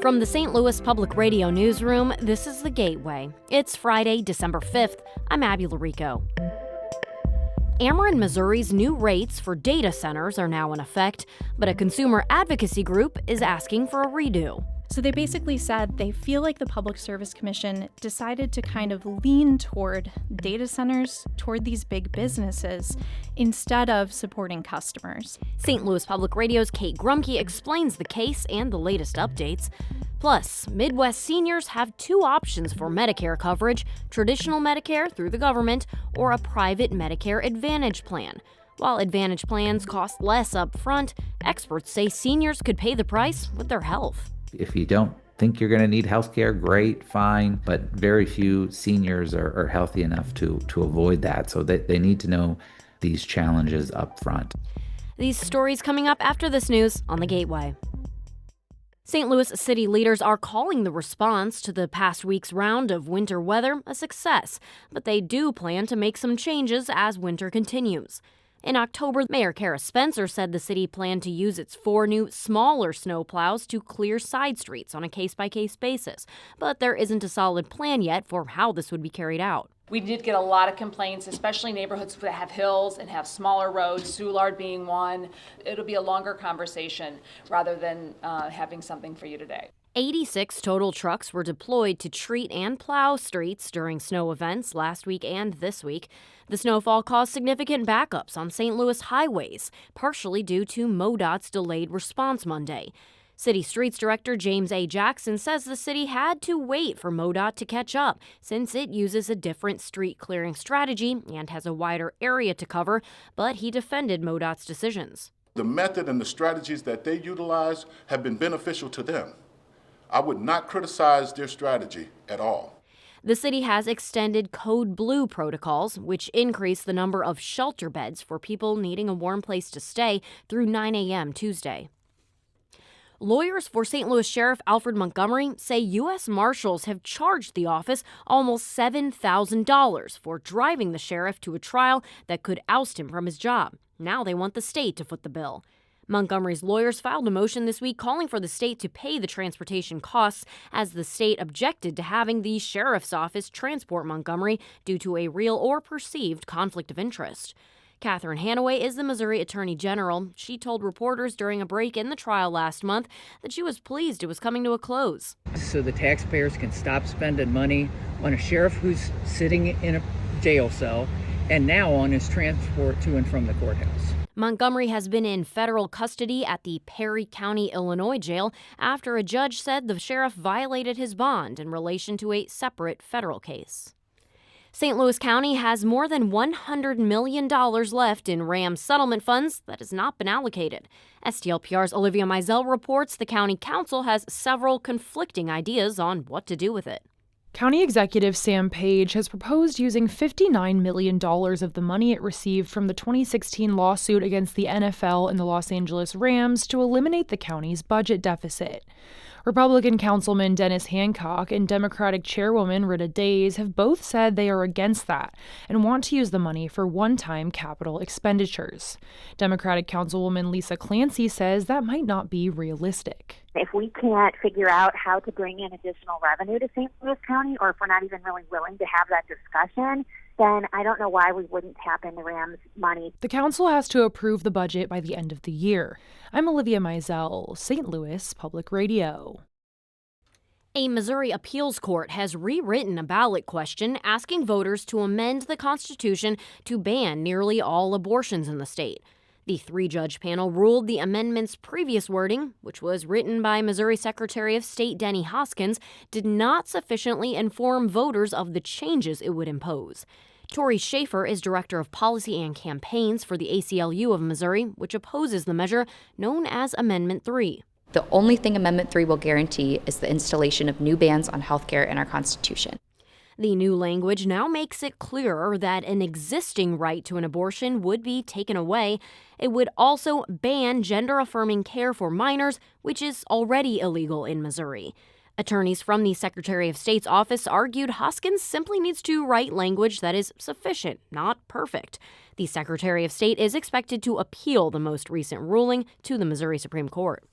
From the St. Louis Public Radio newsroom, this is The Gateway. It's Friday, December 5th. I'm Abby Larico. Ameren Missouri's new rates for data centers are now in effect, but a consumer advocacy group is asking for a redo. So they basically said they feel like the Public Service Commission decided to kind of lean toward data centers, toward these big businesses, instead of supporting customers. St. Louis Public Radio's Kate Grumke explains the case and the latest updates. Plus, Midwest seniors have two options for Medicare coverage: traditional Medicare through the government or a private Medicare Advantage plan. While Advantage plans cost less up front, experts say seniors could pay the price with their health. If you don't think you're going to need health care, great, fine, but very few seniors are healthy enough to avoid that, so they need to know these challenges up front. These stories coming up after this news on The Gateway. St. Louis city leaders are calling the response to the past week's round of winter weather a success, but they do plan to make some changes as winter continues. In October, Mayor Kara Spencer said the city planned to use its 4 new, smaller snowplows to clear side streets on a case-by-case basis, but there isn't a solid plan yet for how this would be carried out. We did get a lot of complaints, especially neighborhoods that have hills and have smaller roads, Soulard being one. It'll be a longer conversation rather than having something for you today. 86 total trucks were deployed to treat and plow streets during snow events last week and this week. The snowfall caused significant backups on St. Louis highways, partially due to MoDOT's delayed response Monday. City Streets Director James A. Jackson says the city had to wait for MoDOT to catch up since it uses a different street clearing strategy and has a wider area to cover, but he defended MoDOT's decisions. The method and the strategies that they utilize have been beneficial to them. I would not criticize their strategy at all. The city has extended Code Blue protocols, which increase the number of shelter beds for people needing a warm place to stay through 9 a.m. Tuesday. Lawyers for St. Louis Sheriff Alfred Montgomery say U.S. Marshals have charged the office almost $7,000 for driving the sheriff to a trial that could oust him from his job. Now they want the state to foot the bill. Montgomery's lawyers filed a motion this week calling for the state to pay the transportation costs, as the state objected to having the sheriff's office transport Montgomery due to a real or perceived conflict of interest. Catherine Hanaway is the Missouri Attorney General. She told reporters during a break in the trial last month that she was pleased it was coming to a close. So the taxpayers can stop spending money on a sheriff who's sitting in a jail cell and now on his transport to and from the courthouse. Montgomery has been in federal custody at the Perry County, Illinois jail after a judge said the sheriff violated his bond in relation to a separate federal case. St. Louis County has more than $100 million left in RAM settlement funds that has not been allocated. STLPR's Olivia Mizell reports the county council has several conflicting ideas on what to do with it. County Executive Sam Page has proposed using $59 million of the money it received from the 2016 lawsuit against the NFL and the Los Angeles Rams to eliminate the county's budget deficit. Republican Councilman Dennis Hancock and Democratic Chairwoman Rita Days have both said they are against that and want to use the money for one-time capital expenditures. Democratic Councilwoman Lisa Clancy says that might not be realistic. If we can't figure out how to bring in additional revenue to St. Louis County, or if we're not even really willing to have that discussion, then I don't know why we wouldn't tap into Rams money. The council has to approve the budget by the end of the year. I'm Olivia Mizell, St. Louis Public Radio. A Missouri appeals court has rewritten a ballot question asking voters to amend the Constitution to ban nearly all abortions in the state. The 3-judge panel ruled the amendment's previous wording, which was written by Missouri Secretary of State Denny Hoskins, did not sufficiently inform voters of the changes it would impose. Tori Schaefer is Director of Policy and Campaigns for the ACLU of Missouri, which opposes the measure known as Amendment 3. The only thing Amendment 3 will guarantee is the installation of new bans on health care in our Constitution. The new language now makes it clearer that an existing right to an abortion would be taken away. It would also ban gender-affirming care for minors, which is already illegal in Missouri. Attorneys from the Secretary of State's office argued Hoskins simply needs to write language that is sufficient, not perfect. The Secretary of State is expected to appeal the most recent ruling to the Missouri Supreme Court.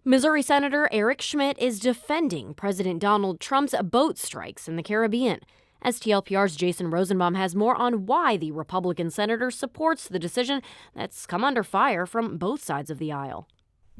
Missouri Senator Eric Schmidt is defending President Donald Trump's boat strikes in the Caribbean. STLPR's Jason Rosenbaum has more on why the Republican senator supports the decision that's come under fire from both sides of the aisle.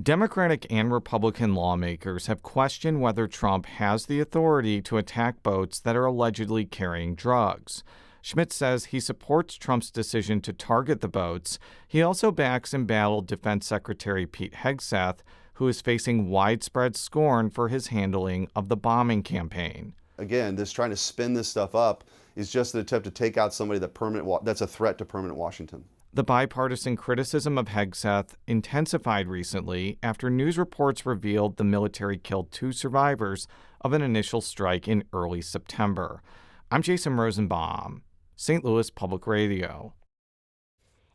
Democratic and Republican lawmakers have questioned whether Trump has the authority to attack boats that are allegedly carrying drugs. Schmidt says he supports Trump's decision to target the boats. He also backs embattled Defense Secretary Pete Hegseth, who is facing widespread scorn for his handling of the bombing campaign. Again, this trying to spin this stuff up is just an attempt to take out somebody that's a threat to permanent Washington. The bipartisan criticism of Hegseth intensified recently after news reports revealed the military killed 2 survivors of an initial strike in early September. I'm Jason Rosenbaum, St. Louis Public Radio.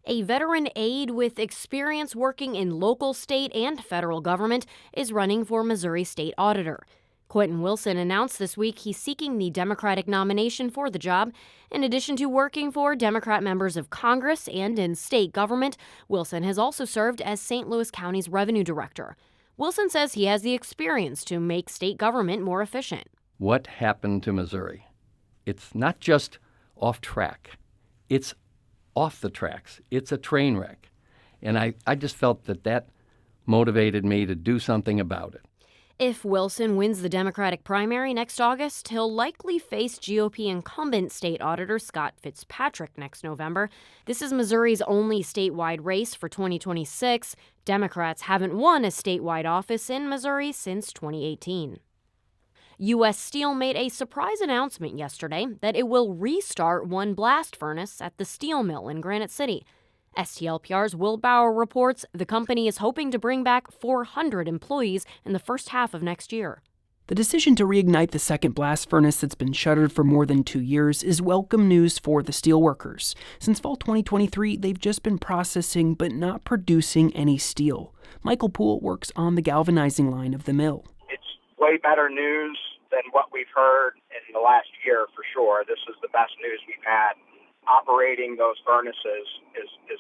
A veteran aide with experience working in local, state, and federal government is running for Missouri State Auditor. Quentin Wilson announced this week he's seeking the Democratic nomination for the job. In addition to working for Democrat members of Congress and in state government, Wilson has also served as St. Louis County's revenue director. Wilson says he has the experience to make state government more efficient. What happened to Missouri? It's not just off track. It's off the tracks. It's a train wreck. And I just felt that motivated me to do something about it. If Wilson wins the Democratic primary next August, he'll likely face GOP incumbent state auditor Scott Fitzpatrick next November. This is Missouri's only statewide race for 2026. Democrats haven't won a statewide office in Missouri since 2018. U.S. Steel made a surprise announcement yesterday that it will restart one blast furnace at the steel mill in Granite City. STLPR's Will Bauer reports the company is hoping to bring back 400 employees in the first half of next year. The decision to reignite the second blast furnace that's been shuttered for more than 2 years is welcome news for the steelworkers. Since fall 2023, they've just been processing but not producing any steel. Michael Poole works on the galvanizing line of the mill. It's way better news than what we've heard in the last year for sure. This is the best news we've had. Operating those furnaces is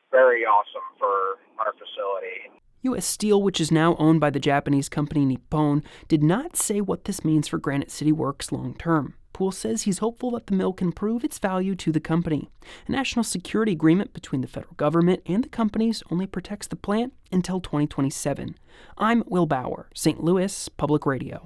very awesome for our facility. U.S. Steel, which is now owned by the Japanese company Nippon, did not say what this means for Granite City Works long term. Poole says he's hopeful that the mill can prove its value to the company. A national security agreement between the federal government and the companies only protects the plant until 2027. I'm Will Bauer, St. Louis Public Radio.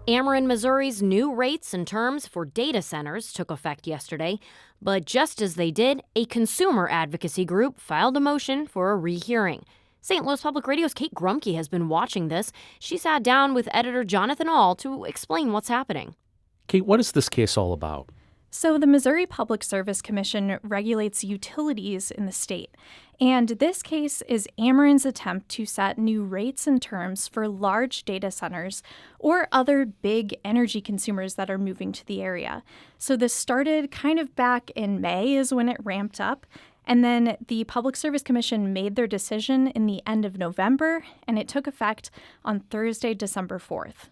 Ameren Missouri's new rates and terms for data centers took effect yesterday, but just as they did, a consumer advocacy group filed a motion for a rehearing. St. Louis Public Radio's Kate Grumke has been watching this. She sat down with editor Jonathan Ahl to explain what's happening. Kate, what is this case all about? So the Missouri Public Service Commission regulates utilities in the state, and this case is Ameren's attempt to set new rates and terms for large data centers or other big energy consumers that are moving to the area. So this started kind of back in May is when it ramped up, and then the Public Service Commission made their decision in the end of November, and it took effect on Thursday, December 4th.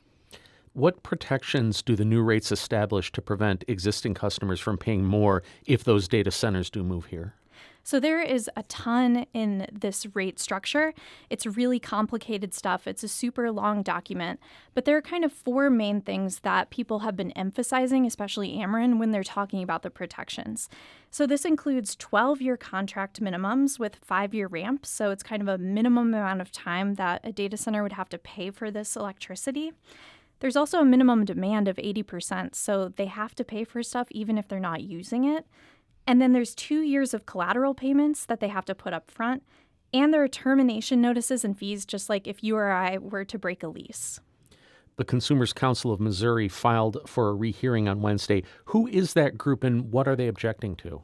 What protections do the new rates establish to prevent existing customers from paying more if those data centers do move here? So there is a ton in this rate structure. It's really complicated stuff. It's a super long document. But there are kind of 4 main things that people have been emphasizing, especially Ameren, when they're talking about the protections. So this includes 12-year contract minimums with 5-year ramps. So it's kind of a minimum amount of time that a data center would have to pay for this electricity. There's also a minimum demand of 80%, so they have to pay for stuff even if they're not using it. And then there's 2 years of collateral payments that they have to put up front. And there are termination notices and fees, just like if you or I were to break a lease. The Consumers Council of Missouri filed for a rehearing on Wednesday. Who is that group and what are they objecting to?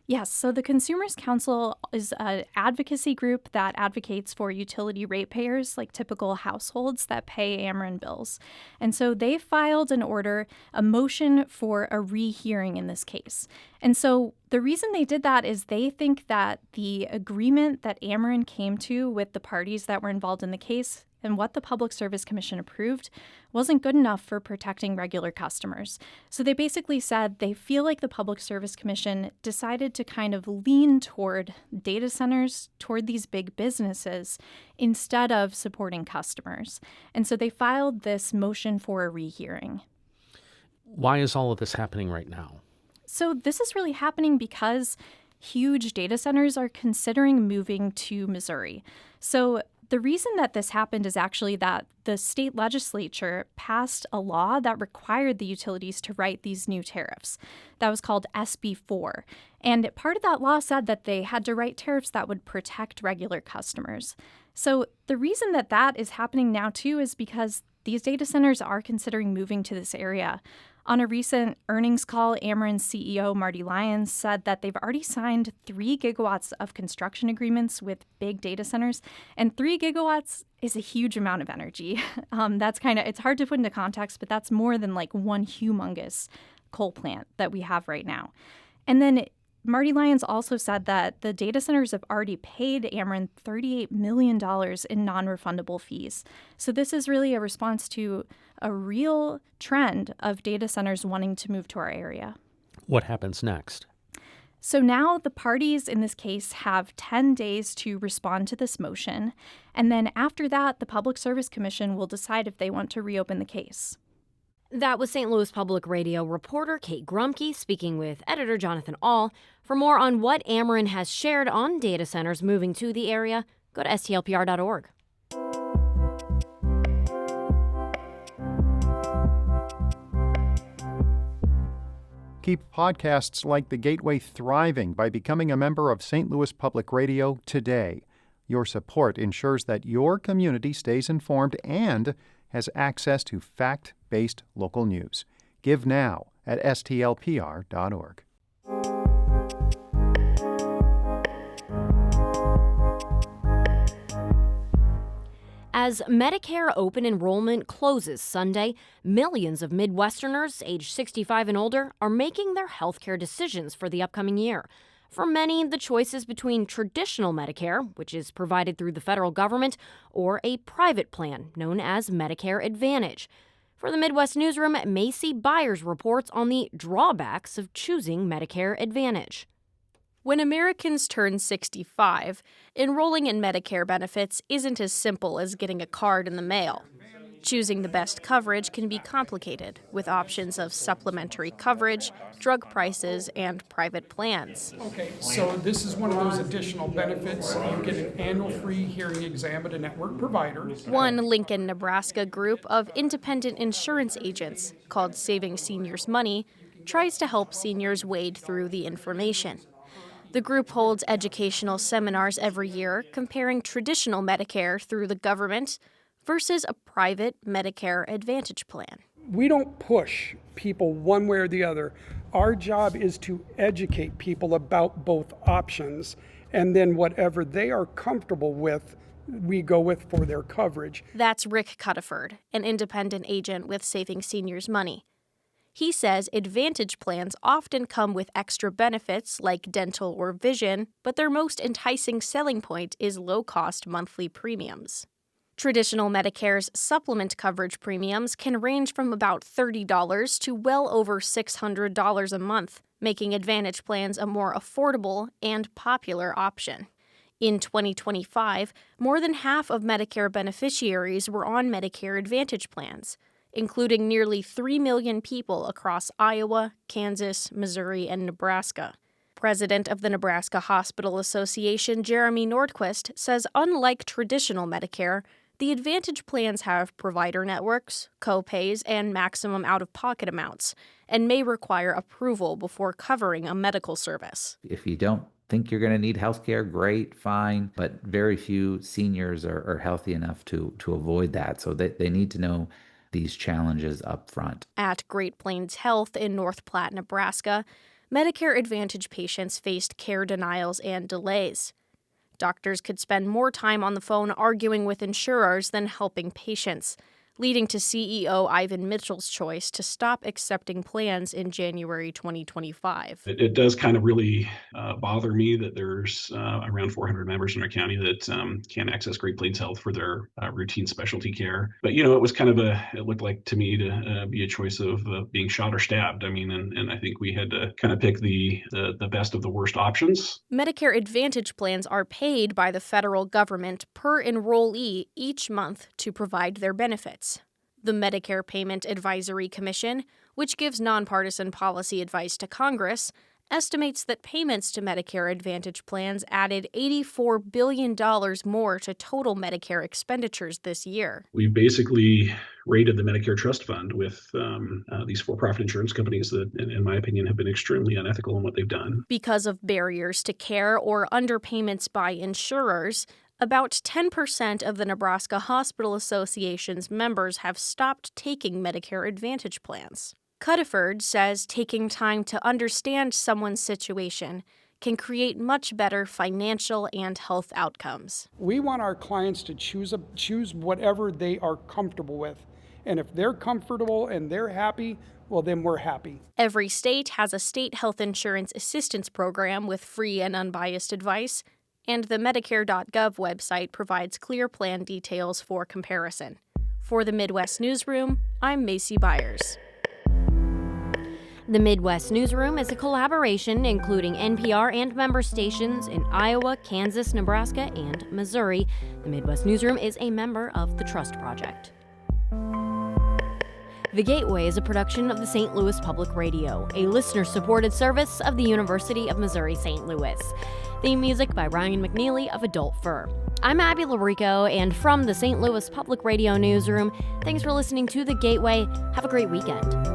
Yes, so the Consumers Council is an advocacy group that advocates for utility ratepayers, like typical households that pay Ameren bills. And so they filed a motion for a rehearing in this case. And so the reason they did that is they think that the agreement that Ameren came to with the parties that were involved in the case and what the Public Service Commission approved wasn't good enough for protecting regular customers. So they basically said they feel like the Public Service Commission decided to kind of lean toward data centers, toward these big businesses, instead of supporting customers. And so they filed this motion for a rehearing. Why is all of this happening right now? So this is really happening because huge data centers are considering moving to Missouri. So the reason that this happened is actually that the state legislature passed a law that required the utilities to write these new tariffs. That was called SB 4. And part of that law said that they had to write tariffs that would protect regular customers. So the reason that that is happening now, too, is because these data centers are considering moving to this area. On a recent earnings call, Ameren CEO Marty Lyons said that they've already signed 3 gigawatts of construction agreements with big data centers, and 3 gigawatts is a huge amount of energy. It's hard to put into context, but that's more than like one humongous coal plant that we have right now. And then Marty Lyons also said that the data centers have already paid Ameren $38 million in non-refundable fees. So this is really a response to a real trend of data centers wanting to move to our area. What happens next? So now the parties in this case have 10 days to respond to this motion. And then after that, the Public Service Commission will decide if they want to reopen the case. That was St. Louis Public Radio reporter Kate Grumke speaking with editor Jonathan Ahl. For more on what Ameren has shared on data centers moving to the area, go to stlpr.org. Keep podcasts like The Gateway thriving by becoming a member of St. Louis Public Radio today. Your support ensures that your community stays informed and has access to fact-based local news. Give now at stlpr.org. As Medicare open enrollment closes Sunday, millions of Midwesterners aged 65 and older are making their healthcare decisions for the upcoming year. For many, the choice is between traditional Medicare, which is provided through the federal government, or a private plan known as Medicare Advantage. For the Midwest Newsroom, Macy Byers reports on the drawbacks of choosing Medicare Advantage. When Americans turn 65, enrolling in Medicare benefits isn't as simple as getting a card in the mail. Choosing the best coverage can be complicated, with options of supplementary coverage, drug prices, and private plans. Okay, so this is one of those additional benefits. You get an annual free hearing exam at a network provider. One Lincoln, Nebraska group of independent insurance agents, called Saving Seniors Money, tries to help seniors wade through the information. The group holds educational seminars every year comparing traditional Medicare through the government versus a private Medicare Advantage plan. We don't push people one way or the other. Our job is to educate people about both options, and then whatever they are comfortable with, we go with for their coverage. That's Rick Cuttaford, an independent agent with Saving Seniors Money. He says Advantage plans often come with extra benefits like dental or vision, but their most enticing selling point is low-cost monthly premiums. Traditional Medicare's supplement coverage premiums can range from about $30 to well over $600 a month, making Advantage plans a more affordable and popular option. In 2025, more than half of Medicare beneficiaries were on Medicare Advantage plans, including nearly 3 million people across Iowa, Kansas, Missouri, and Nebraska. President of the Nebraska Hospital Association, Jeremy Nordquist, says unlike traditional Medicare, the Advantage plans have provider networks, co-pays, and maximum out-of-pocket amounts, and may require approval before covering a medical service. If you don't think you're going to need health care, great, fine, but very few seniors are healthy enough to avoid that, so they need to know these challenges up front. At Great Plains Health in North Platte, Nebraska, Medicare Advantage patients faced care denials and delays. Doctors could spend more time on the phone arguing with insurers than helping patients, leading to CEO Ivan Mitchell's choice to stop accepting plans in January 2025. It does kind of really bother me that there's around 400 members in our county that can't access Great Plains Health for their routine specialty care. But, it was kind of it looked like to me to be a choice of being shot or stabbed. I mean, and I think we had to kind of pick the best of the worst options. Medicare Advantage plans are paid by the federal government per enrollee each month to provide their benefits. The Medicare Payment Advisory Commission, which gives nonpartisan policy advice to Congress, estimates that payments to Medicare Advantage plans added $84 billion more to total Medicare expenditures this year. We basically raided the Medicare Trust Fund with these for-profit insurance companies that, in my opinion, have been extremely unethical in what they've done. Because of barriers to care or underpayments by insurers, about 10% of the Nebraska Hospital Association's members have stopped taking Medicare Advantage plans. Cuddiford says taking time to understand someone's situation can create much better financial and health outcomes. We want our clients to choose whatever they are comfortable with. And if they're comfortable and they're happy, well, then we're happy. Every state has a state health insurance assistance program with free and unbiased advice, and the Medicare.gov website provides clear plan details for comparison. For the Midwest Newsroom, I'm Macy Byers. The Midwest Newsroom is a collaboration including NPR and member stations in Iowa, Kansas, Nebraska, and Missouri. The Midwest Newsroom is a member of the Trust Project. The Gateway is a production of the St. Louis Public Radio, a listener-supported service of the University of Missouri-St. Louis. Theme music by Ryan McNeely of Adult Fur. I'm Abby Larico, and from the St. Louis Public Radio Newsroom, thanks for listening to The Gateway. Have a great weekend.